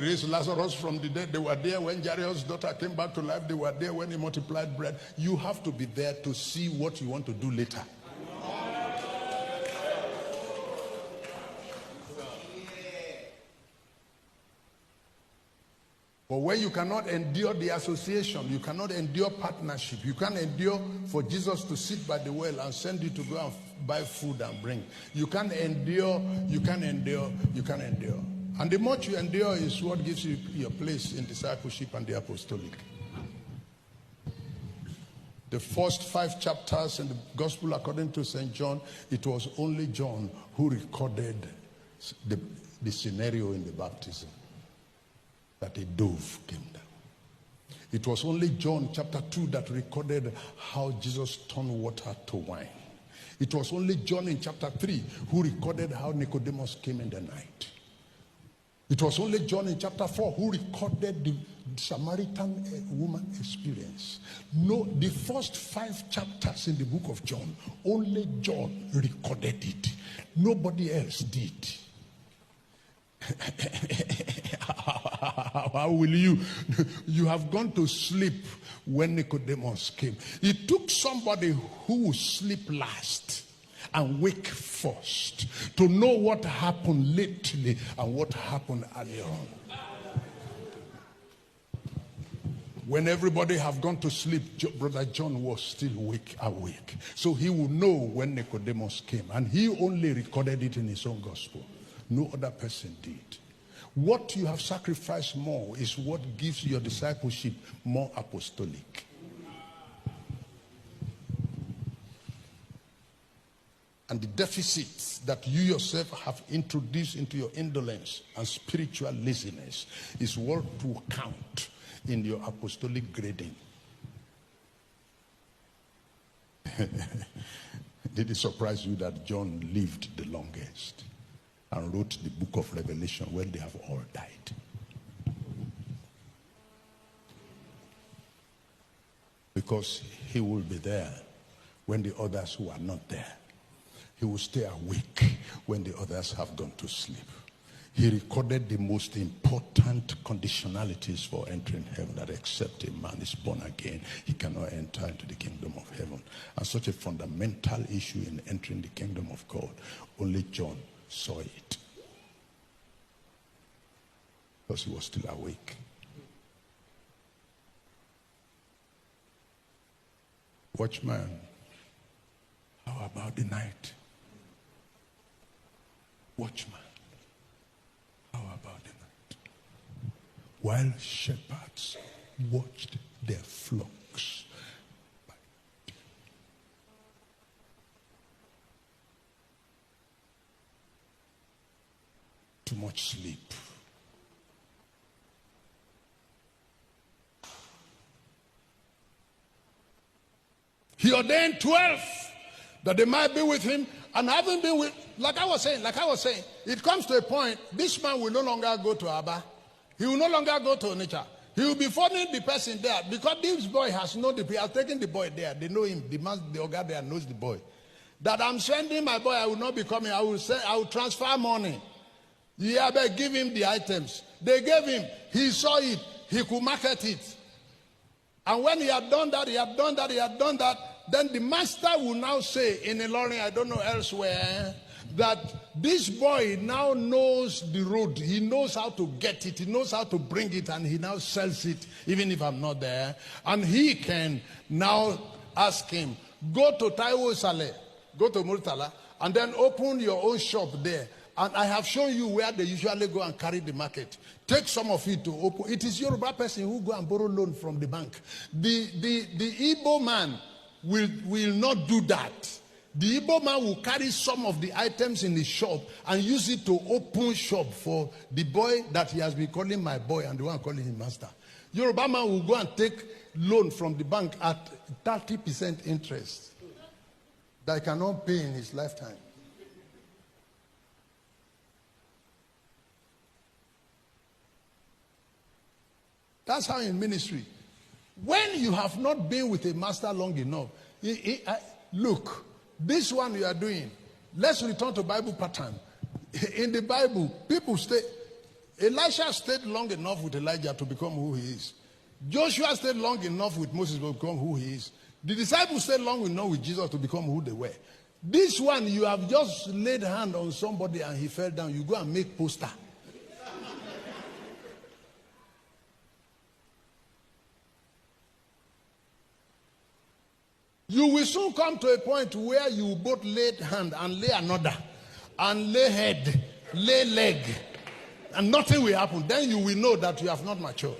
raised Lazarus from the dead. They were there when Jairus' daughter came back to life. They were there when he multiplied bread. You have to be there to see what you want to do later. But when you cannot endure the association, you cannot endure partnership, you can't endure for Jesus to sit by the well and send you to go and buy food and bring. You can't endure, you can't endure, you can't endure. And the much you endure is what gives you your place in discipleship and the apostolic. The first 5 chapters in the Gospel according to St. John, it was only John who recorded the scenario in the baptism, that a dove came down. It was only John chapter 2 that recorded how Jesus turned water to wine. It was only John in chapter 3 who recorded how Nicodemus came in the night. It was only John in chapter 4 who recorded the Samaritan woman experience. No, the first 5 chapters in the book of John, only John recorded it. Nobody else did. How will you have gone to sleep when Nicodemus came? It took somebody who would sleep last and wake first to know what happened lately and what happened earlier on. When everybody have gone to sleep, Brother John was still awake. So he would know when Nicodemus came, and he only recorded it in his own gospel. No other person did. What you have sacrificed more is what gives your discipleship more apostolic. And the deficits that you yourself have introduced into your indolence and spiritual laziness is what will count in your apostolic grading. Did it surprise you that John lived the longest and wrote the book of Revelation when they have all died? Because he will be there when the others who are not there. He will stay awake when the others have gone to sleep. He recorded the most important conditionalities for entering heaven, that except a man is born again, he cannot enter into the kingdom of heaven. And such a fundamental issue in entering the kingdom of God, only John saw it, because he was still awake. Watchman, how about the night? Watchman, how about the night? While shepherds watched their flocks. Too much sleep. He ordained 12 that they might be with him, and having been with, like I was saying, it comes to a point, this man will no longer go to Abba. He will no longer go to Onitsha. He will be following the person there, because this boy has known the people, has taken the boy there. They know him. The Oga there knows the boy. That I'm sending my boy, I will not be coming. I will transfer money. Yeah, but give him the items. They gave him. He saw it. He could market it. And when he had done that, then the master will now say in Ilorin, I don't know elsewhere, that this boy now knows the road. He knows how to get it. He knows how to bring it, and he now sells it even if I'm not there. And he can now ask him, go to Taiwo Saleh, go to Murtala, and then open your own shop there. And I have shown you where they usually go and carry the market. Take some of it to open. It is Yoruba person who go and borrow loan from the bank. The Igbo man will not do that. The Igbo man will carry some of the items in his shop and use it to open shop for the boy that he has been calling my boy and the one calling him master. Yoruba man will go and take loan from the bank at 30% interest that he cannot pay in his lifetime. That's how in ministry. When you have not been with a master long enough, look, this one you are doing, let's return to Bible pattern. In the Bible, people stay, Elisha stayed long enough with Elijah to become who he is. Joshua stayed long enough with Moses to become who he is. The disciples stayed long enough with Jesus to become who they were. This one, you have just laid hand on somebody and he fell down. You go and make poster. You will soon come to a point where you both lay hand and lay another, and lay head, lay leg, and nothing will happen. Then you will know that you have not matured.